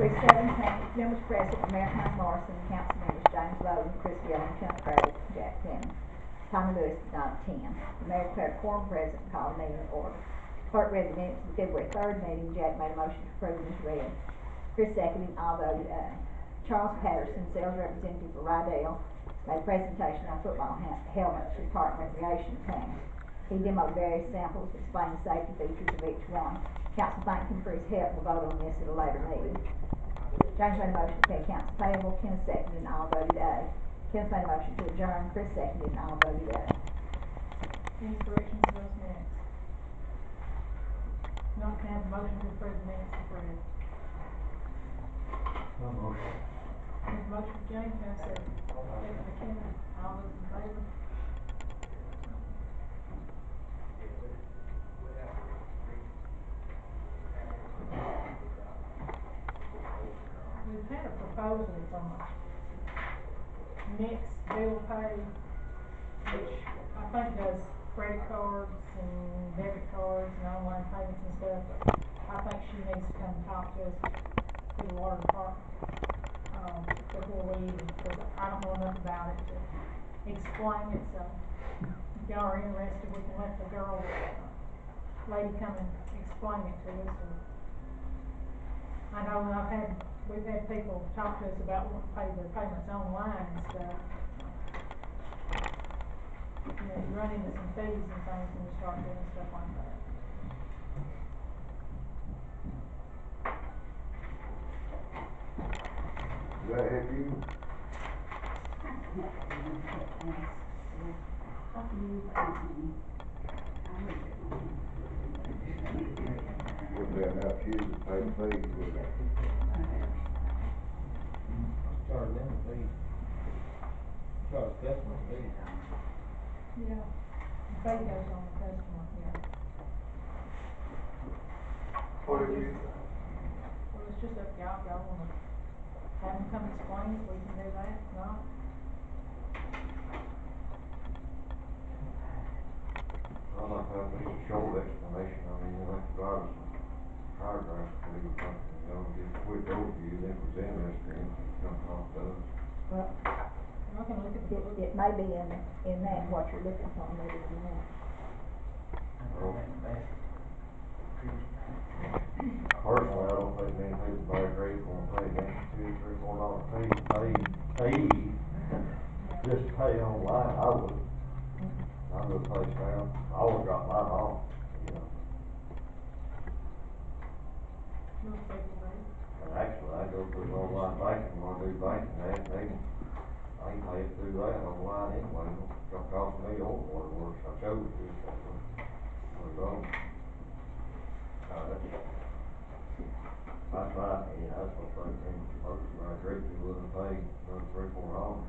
February 17th, members present, Mayor Connie Morrison, council members James Logan, Chris Gillen, Kent Craddock, Jack Penny. Tommy Lewis did not attend. The mayor declared quorum present and called a meeting in order. Clerk read the minutes of the February 3rd meeting. Jack made a motion to approve and as read. Chris seconded, all voted aye. Charles Patterson, sales representative for Rydell, made a presentation on football helmets for Park and Recreation team. He demoed various samples, explained the safety features of each one. Council thanked him for his help. We'll vote on this at a later meeting. James made a motion to pay accounts payable. Ken seconded, and all voted aye. Ken made a motion to adjourn. Chris seconded, and all voted aye. Any corrections to those minutes? Not to have a motion to approve the minutes as read. No motion. There's a motion for James, have a second. Second for Ken, all those in favor? We've had a proposal from Next Bill Pay, which I think does credit cards and debit cards and online payments and stuff, but I think she needs to come talk to us through the water department, before we even, because I don't know enough about it to explain it, so if y'all are interested, we can let the girl, lady come and explain it to us. And I know we've had people talk to us about wanting to pay their payments online and stuff. You know, you run into some fees and things when you start doing stuff like that. Does that help you? Would that help you to pay the fees? Would that? Charge them a fee. Charge customer a fee. Yeah, the fee goes on the customer, yeah. What do you? Well, it's just up to y'all, if y'all wanna have them come explain it, we can do that, no? I'd like to have just a short explanation. I mean, like the driver's paragraph, or something, you know, get a quick overview, then present it, and come talk to us. Well, I can look at the book. it may be in that, what you're looking for, maybe in that. Personally, I don't think many people buy a great one, pay an extra $2, $3, $4 fee, just to pay online. I would. I go to place now, I would drop mine off, you know. Most people do. And actually, I go through online banking, when I do banking, I can pay it through that online anyway. It's gonna cost me or what it works. I chose to. That's right, yeah, that's what they folks are agreed to, wouldn't pay $3, $4.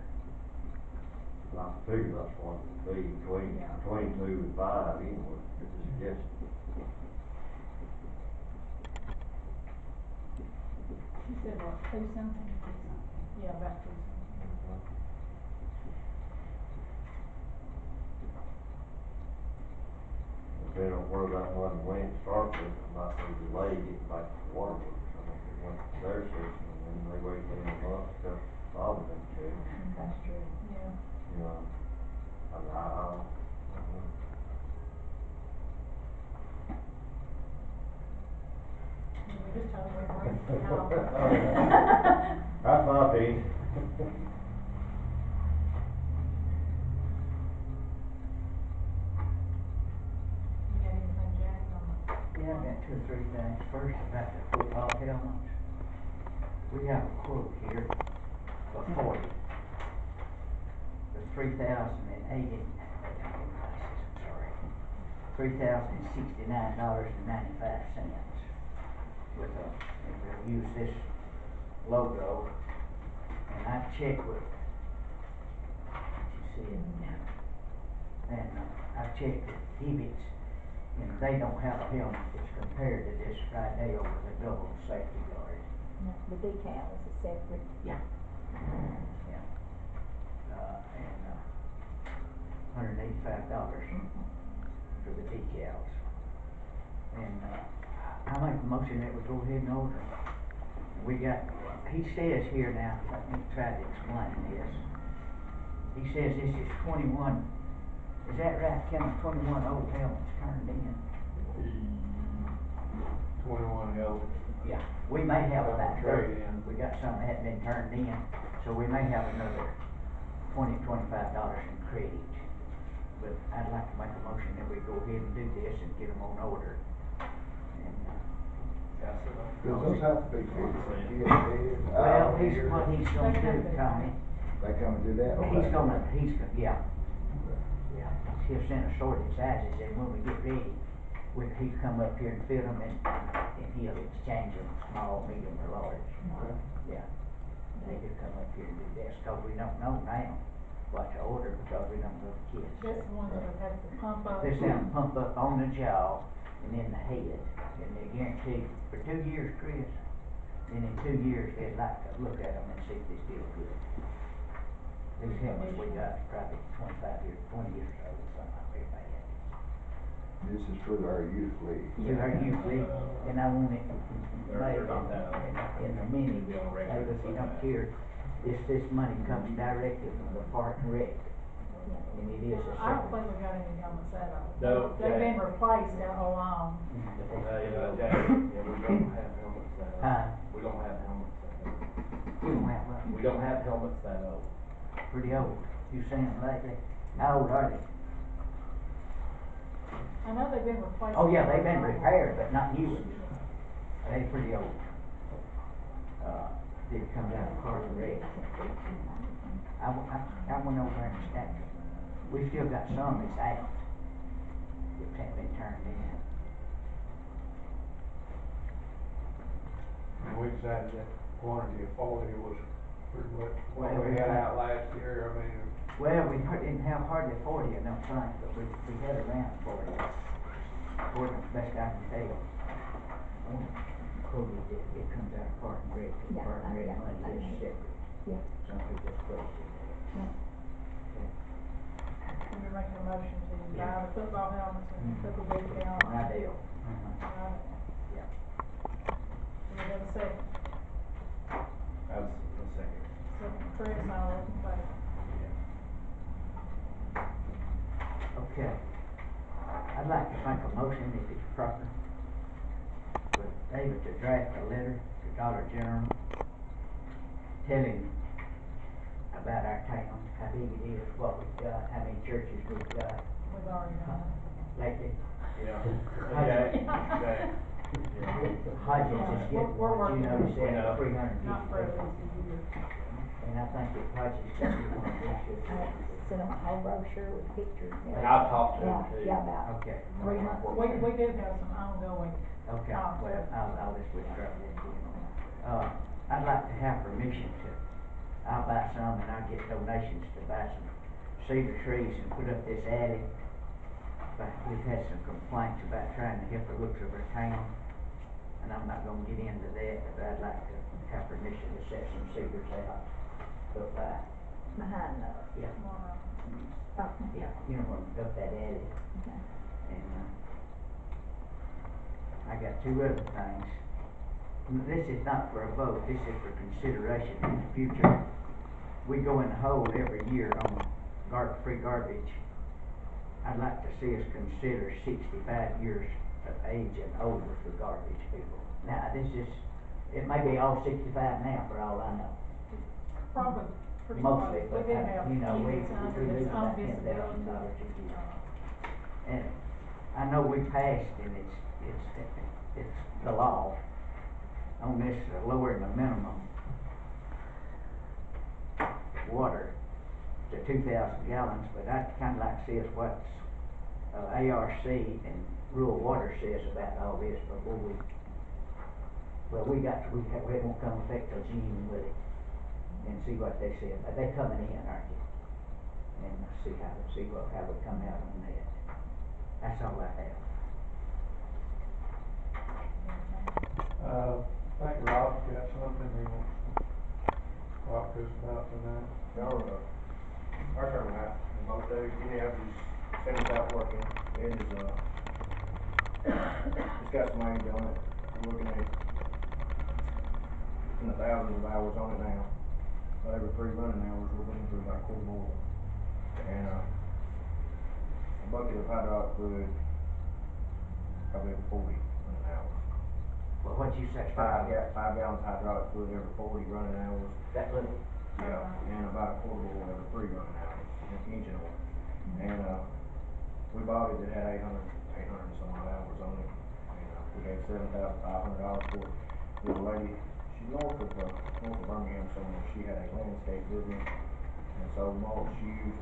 I figure that's what it would be, between 2 and 5 anyway, it's a suggestion. You said what, 2 something? Yeah, about 2 something. Depending on where that money went to start with, it might be delayed getting back to the waterworks. I mean, it went to their system, and then they wait till a month to Bob them check. That's true. Yeah. You know, I mean, I don't. We just told them we're no. That's my opinion. You got anything, Jack, on the? Yeah, I got 2 or 3 things. First, about the football helmets. We have a quote here for 40. For $3,069.95. With we'll use this logo, and I checked with, you see it now, and I checked with Hibbett's, and they don't have a helmet that's compared to this right there with a double safety guard. No, the decal is a separate. Yeah. Yeah. And $185 for the decals. And I make a motion that we go ahead and order. We got, he says here now, let me try to explain this. He says this is 21, is that right, Kevin, 21 old helmets turned in? 21 help. Yeah. We may have about Trade 30, in. we got some that hadn't been turned in, so we may have another $25 in credit. But I'd like to make a motion that we go ahead and do this and get them on order. And, Does those have to be fixed, well, he's, what he's gonna They do, have to be Tommy, They come and do that? yeah. Yeah, he'll send us sorted sizes, and when we get ready, he'll come up here and fit them, and he'll exchange them, small, medium, or large. Okay. Yeah. He'll come up here and do this, cause we don't know now what to order, because we don't know the kids. That's the ones that would have to pump up. This down, pump up on the jaw and in the head, and they guarantee for 2 years, Chris, and in 2 years, they'd like to look at them and see if they're still good. These helmets we got probably 20 years old, something like that bad. This is for our youth league. To our youth league, and I want it They're not that in the mini, Be on record. hey, if you don't care, this money comes directly from the Park and Rec, and it is a I don't separate. think we got any helmets at all. No, They've been yeah. replaced out along. Jack, yeah, we don't have helmets that old. Huh? We don't have helmets that old. We don't have one. We don't have helmets that old. Pretty old. You seen them lately? How old are they? I know they've been replaced. Oh, yeah, they've been repaired, but not new ones. They pretty old. Did come down to Park and Rec. I went over and stacked them. We still got some that's out. That haven't been turned in. And we decided that quantity of 40 was pretty much what Well, we had out last year, I mean. Well, we didn't have hardly 40, I don't think, but we had around 40. According to the best I can tell. Quoted that it comes out of Park and Rec, and Yeah, Park and Rec yeah, money I is know. separate. Yeah. Some people just close it. You're making a motion to buy Yeah. the football helmets and put the decal on. I do. Right. Yeah. Do we have a second? That's the second. Second, Chris, all those in favor? Okay. I'd like to make a motion, if it's proper, for David to draft a letter to Dollar General telling about our town, how big it is, what we've got, how many churches we've got We've already done it. lately. Yeah. Hodges. Okay. Hodges is getting, We're what you working know, on it. said Yeah. 350 Not for at people. least a year. And I think if Hodges could be one of these, should I sent them a whole brochure with pictures. and And I've talked to him Yeah, too. yeah, about Okay. 3 months. We do have some ongoing. Okay, well, I'll just withdraw that then. I'd like to have permission to, I'll buy some and I'll get donations to buy some cedar trees and put up this alley. But we've had some complaints about trying to help the looks of our town, and I'm not gonna get into that, but I'd like to have permission to set some cedars out up by, Behind the, yeah, oh, yeah, you know, up that alley. okay. And, I got 2 other things. This is not for a vote, this is for consideration in the future. We go in the hole every year on free garbage. I'd like to see us consider 65 years of age and older for garbage people. Now, this is, it may be all 65 now for all I know. Probably pretty Mostly, close. but, We do have you know, we kids under lose this about on $10,000 disability. a year. And I know we passed, and it's the law on this lowering the minimum water to 2,000 gallons, but I'd kinda like to see us what, ARC and rural water says about all this before we, well, we won't come effect till June with it, and see what they say. They coming in, aren't they? And see how we come out on that. That's all I have. I think Rob's got something he wants to talk to us about tonight. Our turnout, in most days, you have these centers out working, it is, it's got some age on it, I'm looking at in the thousands of hours on it now. But every 3 running hours, we're running through about a quart of oil. And, a bucket of hydraulic fluid, probably every 40 running hours. Well, what you say? 5 gallons of hydraulic fluid every 40 running hours. That little, Yeah, and about a quart of oil every 3 running hours, engine oil. And, we bought it, it had 800 and some odd hours on it. And, we gave $7,500 for it. There's a lady, she's north of Birmingham somewhere, she had a landscape business and sold mulch. She used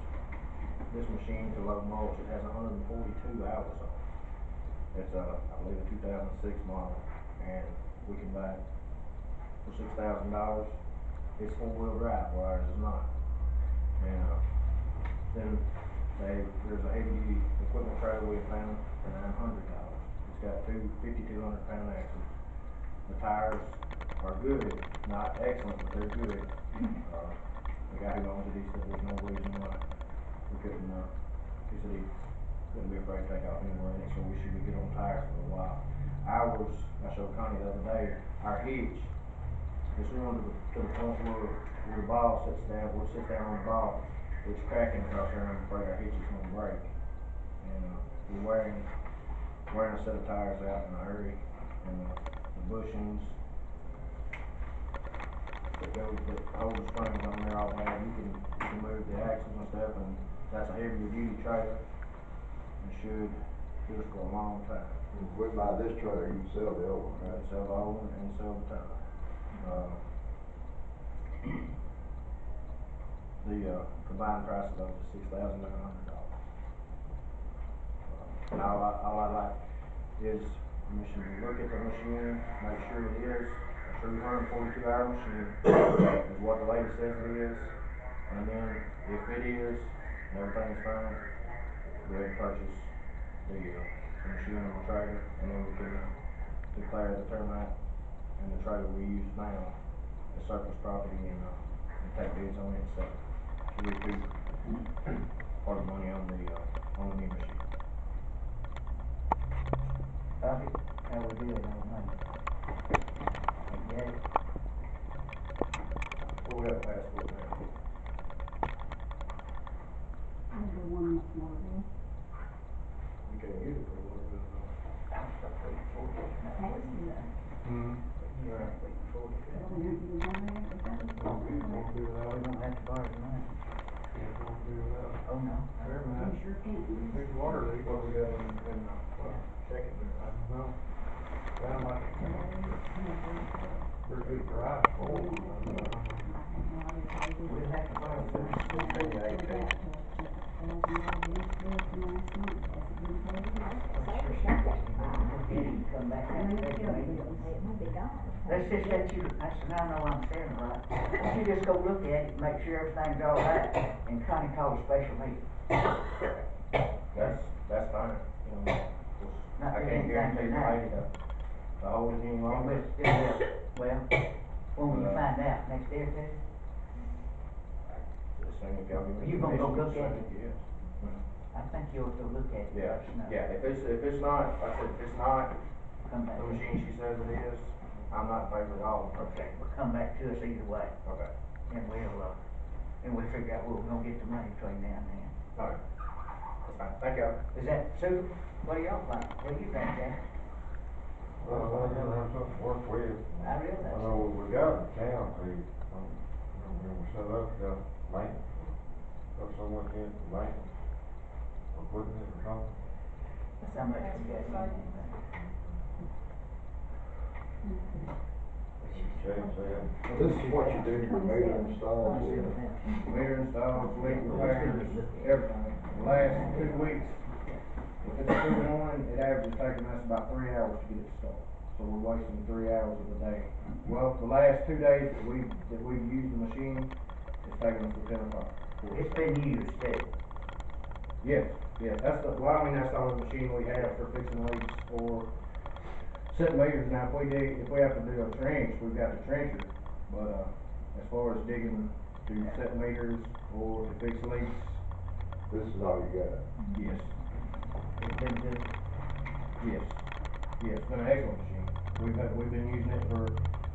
this machine to load mulch. It has 142 hours on it. It's I believe a 2006 model, and we can buy it for $6,000. It's 4-wheel drive, while ours is not. And, then there's a heavy duty equipment trailer we found for $900. It's got two 5,200 pound axles. The tires are good, not excellent, but they're good. The guy who owns it, he said there's no reason why we couldn't, he said he couldn't be afraid to take off anywhere in it, so we should be good on tires for a while. Ours, I showed Connie the other day, our hitch is ruined to the point where the ball sits down on the ball. It's cracking across there, and I'm afraid our hitch is gonna break. And, we're wearing a set of tires out in a hurry, and, the bushings that hold the springs on there all bad. You can move the axles and stuff, and that's a heavier duty trailer, and should do us for a long time. If we buy this trailer, you can sell the old one, Right, right? sell the old one and sell the tower. The combined price of those is $6,900. And all I like is permission to look at the machine, make sure it is a true 142-hour machine, is what the lady says it is. And then if it is, and everything's fine, go ahead and purchase the machine and the trailer, and then we can declare the termite and the trailer we use now as surplus property, and take bids on it, so to recoup part of the money on the new machine. Bobby, how we doing on money? Okay, Well, we have a passport now. You can't use it for a little bit, though. I'm still waiting for it. Hmm. You're not waiting for it. Won't be able to do We without it. don't have to borrow the money. Won't do without it. Oh, no. Fair enough. Big water leak. What we got in checking there? I don't know. Sound like pretty good price for it. We'll have to borrow the money. Come back and take the meeting. It may be gone. Let's just let you, I said, I know I'm saying it right. You just go look at it, make sure everything's all right, and Connie call a special meeting. That's fine, you know, Not I that can't anything guarantee the tonight. lady to hold it any And longer. well, when will you find out, next day or two? As soon as y'all give me. You gonna go permission, look at as soon as- Yes. I think you'll go look at it. Yeah, let us know. yeah, if it's not, like I said, if it's not Come back. the machine she says it is, I'm not in favor at all. Okay, well, come back to us either way, Okay, and we'll figure out where we're gonna get the money between now and then. alright, that's fine, thank y'all. Is that suitable? What do y'all think? What do you think, Jack? Well, I gotta have something to work with. I realize. I know we got an account, when we set up, got maintenance, got so much in for maintenance, equipment or something. How much we got in that? Chad said, This is what you do for meter installs. Meter installs, leak repairs, everything. The last 2 weeks, if it's a good one, it averages taking us about 3 hours to get it started. So we're wasting 3 hours of the day. Well, the last 2 days that we've used the machine, it's taken us to 10 o'clock. It's been used too. Yes, that's the only machine we have for fixing leaks or set meters. Now, if we have to do a trench, we've got the trencher, but, as far as digging to set meters or to fix leaks, This is all you got. yes, It's been good. yes, it's been an excellent machine. We've been using it for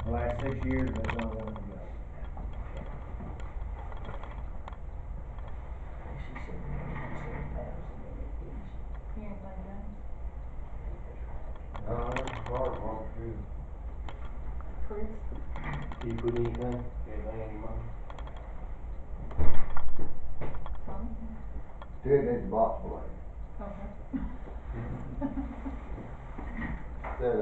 The last 6 years, that's the only one we got. She said, $7,000 in it, didn't she? Anything, James? No, that's the fire department too. Chris? Do you put anything, any money? Tom? Ted needs a box blade. Okay. Said,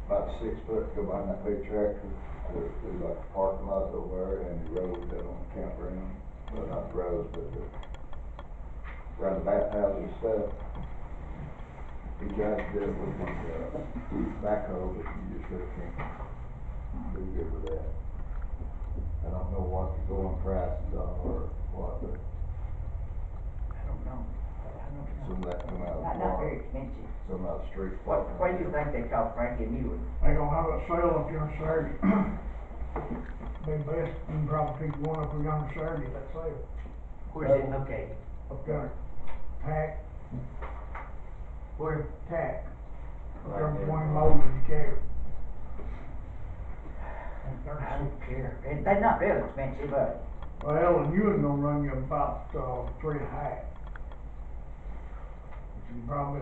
about 6 foot, go behind that big tractor, there's like a parking lot over there and the road down on the campground. Well, not the roads, but around the bathhouse and stuff. He tried to do it with his, backhoe, but you just really can't do good with that. I don't know what the going prices are or what, but I don't know. I don't know. some of that come out of the Not very park, expensive. some out of the street. What do you think they cost Frankie a new one? They gonna have a sale up here on Saturday. Be best, you can probably pick one up here on Saturday, that sale. Where's it located? Up there, tack, Where? tack, up there Right there. between Moses and Carey. I don't care. They're not real expensive, but Well, and you was gonna run you about, 3.5. You probably,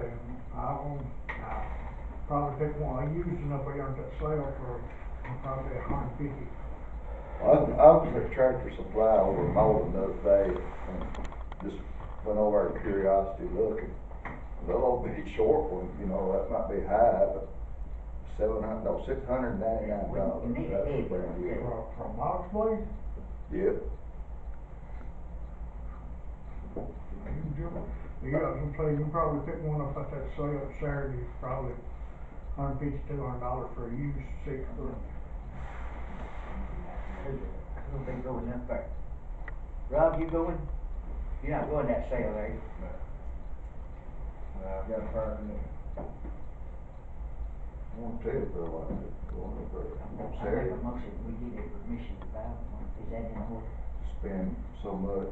probably pick one, I used it up here at that sale for probably $150. I was at Tractor Supply over in Malden the other day and just went over out of curiosity looking. The little bitty short one, you know, that might be high, but $699. You need a That's heavy brand one, new. too. From March Place, Yep. yeah, I was gonna say, you probably pick one up at that sale Saturday, it's probably $150, $200 for a used 6 foot. who'll be going up there? Rob, you going? You're not going that sale, are you? I've got a fire in there. I want to tell you, Bill, I think, going up there I make Saturday, a motion, we give it permission to buy one. Is that in order? spend so much.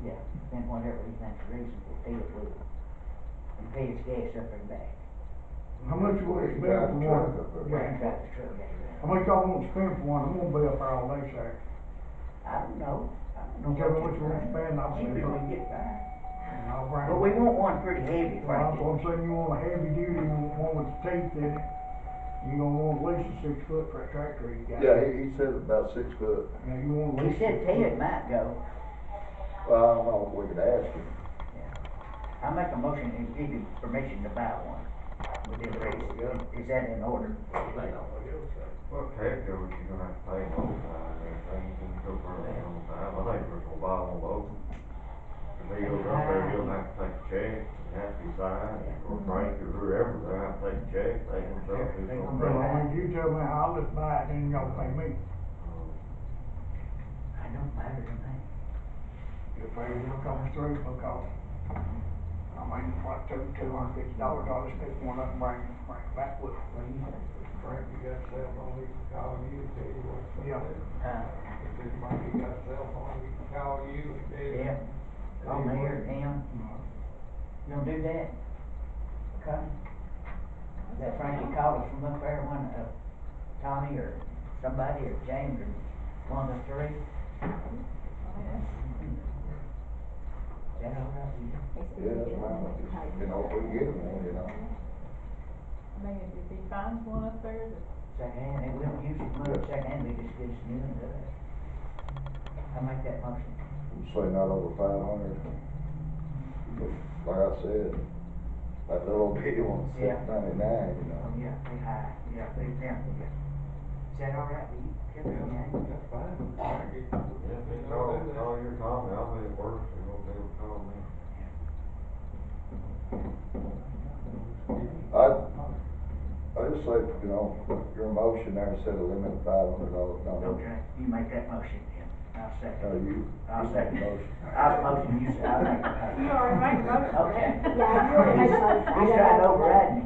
Yeah, then whatever he thinks reasonable, pay it with. And pay his gas up and back. How much you want to spend for one? Right, Yeah. drive the truck out there. How much y'all want to spend for one? I'm gonna be up there all day Saturday. I don't know. I don't know. You tell me what you want to spend, I'll See spend if we it. get by. And I'll bring it. But we want one pretty heavy, Well, that's Frankie. what I'm saying, you want a heavy duty, you want one with teeth in it. You gonna want at least a 6 foot for a tractor he's got. Yeah, he said about 6 foot. Yeah, you want at He least. said 6 foot. Ted might go. Well, I don't know if we could ask him. I make a motion and give him permission to buy one. With the raise. Is that in order? Well, Ted goes, you're gonna have to pay him overtime and everything, you can go for it overtime, I think we're gonna buy one of those. If he goes up there, he'll have to take a check, it has to be signed, or Frank or whoever, they'll have to take a check, they can tell who's They gonna gonna Well, pay. I mean, you tell me, I'll just buy it, then y'all pay me. I don't matter to me. You'll pay me what comes through, because, I mean, what, $250, I'll just pick one up and bring it back with me. Frank, you got a cell phone, he can call you, tell you what's up Yeah. there. If this Frank, you got a cell phone, he can call you and tell you. Yeah. Call me or him. You gonna do that? Okay. That Frankie called us from up there, one, Tommy or somebody or James or one of the three. Is that all right with you? Yeah, that's fine, just, you know, if we can get him one, you know. I mean, if he finds one up there that Secondhand, and we don't use it much, secondhand, we just get us new and do it. I make that motion. Say not over 500. Like I said, that little bitty one's Yeah. $699, you know. Oh, yeah, they high, yeah, they down, yeah. Is that all right with you? That's fine. Frank, he- Yeah, if he call your Tommy, I'll be at work, he won't be able to call me. I just say, you know, your motion there said a limit of $500. Okay, you make that motion then, I'll No, second. you I'll make the second. motion. I'll motion, you say, I'll make the motion. you already made a motion. Okay. Yeah, you already made a motion. I He's got trying to it. override me.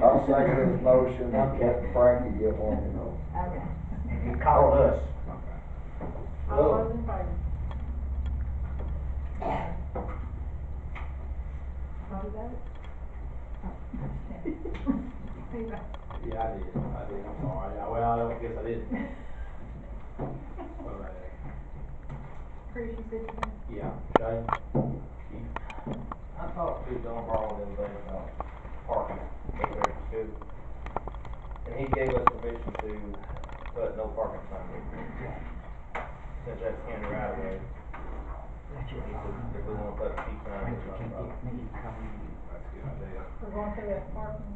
I'll second his motion, Okay. let Frankie get one, you know. Okay. And he called us. All those in favor? How do you vote? Anyway. Yeah, I did, I'm sorry, well, I don't guess I didn't. But, Chris, you said you had. yeah, Shane, Keith, I talked to John Barlow the other day about parking over there at the school. And he gave us permission to put no parking sign there. Since that's in the right of way, That's he your said, problem. if we wanna put a key sign, Make it's you not a can't problem. get me to come in. that's a good idea. We're going through that parking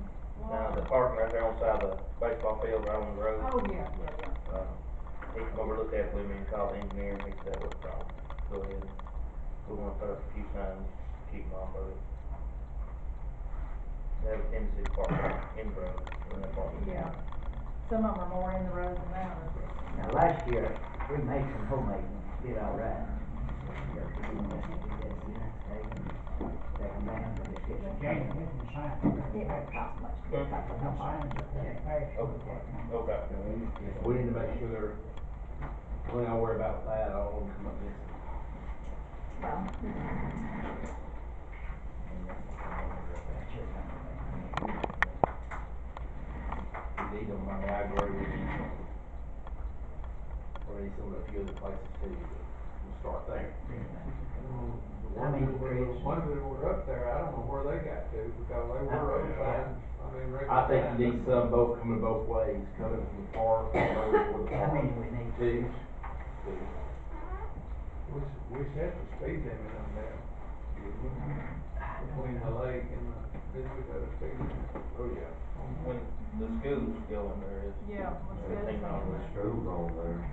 Now, lot. the parking right there on the side of the baseball field, right on the road. Oh, yeah. He come over, looked at it with me and called the engineer, and he said, what's the problem? Go ahead, we wanna put up a few signs, keep them off of it. They have a tendency to park in the road, when they park in the Yeah. road. Some of them are more in the road than others. Now, last year, we made some homemade ones, did all right. We didn't just do that, you know, take them down, but just get some. It won't cost much to get a couple of signs up there. Okay. We need to make sure they're, we don't worry about that, I don't want them to come up missing. Well, That's your thing. We need them, I mean, I agree, we need them. We need some of a few other places too, but we'll start there. I mean, The ones that were up there, I don't know where they got to, because they were road signs, I mean, regular I think signs. you need some both, coming both ways, coming from the park, and over toward the How park. many we need? Two. We set the speed limit on that, between the lake and the, did we set a speed limit? Oh, yeah. When the school's going there, it's Yeah. $15. School's on there.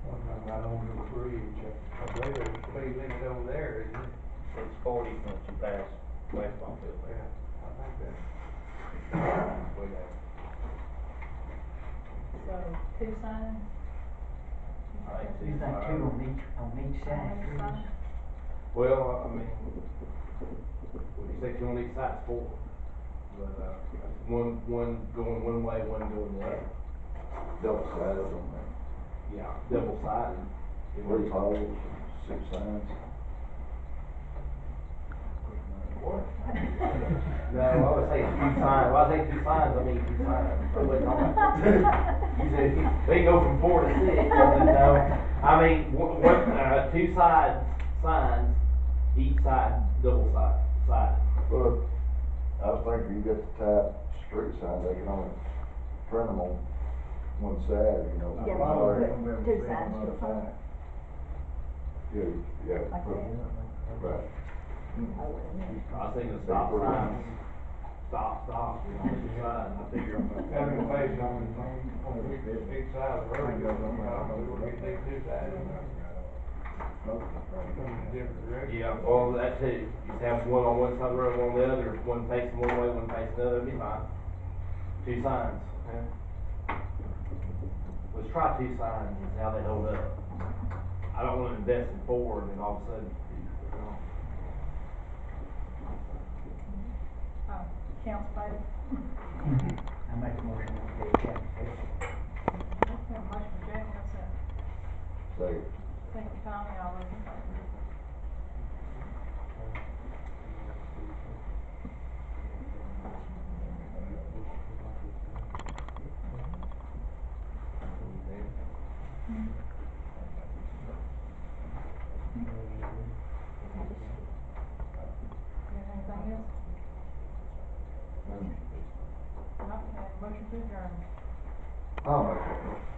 One time right over the bridge, I believe there's a speed limit over there, isn't it? It's 40 once you pass baseball field there. Yeah, I think that's. Way down. So, two signs? I think You think two on each side, On each Chris? side? Well, I mean, when you say two on each side, it's four. But, one going one way, one going the other. Double sided on that, Yeah, double sided. 3 poles, 6 signs. What? No, I would say two signs, well, I say two signs, I mean two signs. I wasn't talking about- You said, they go from 4 to 6, I said, no. I mean, two signs, each side, double sided. But I was thinking, you got the type street signs, they can only print them on one side, you know. Yeah, one but side. you put two signs to a pole. Yeah, Like put- that. right. Oh, well, yeah. I was thinking stop signs, stop, you know, two signs, I figure. Having a face on each side of the road, you know, we would get these 2 sides. From a different direction. Yeah, well, that too, you just have one on one side of the road, one on the other, one facing one way, one facing the other, it'd be fine. Two signs, okay? Let's try two signs and see how they hold up. I don't wanna invest in 4 and then all of a sudden, Council vote. I make a motion to pay Jack. Have a motion for Jack, what's that? Say, Thank you, Tommy, all those in favor? You have anything else? Okay, motion to adjourn. I'll make that.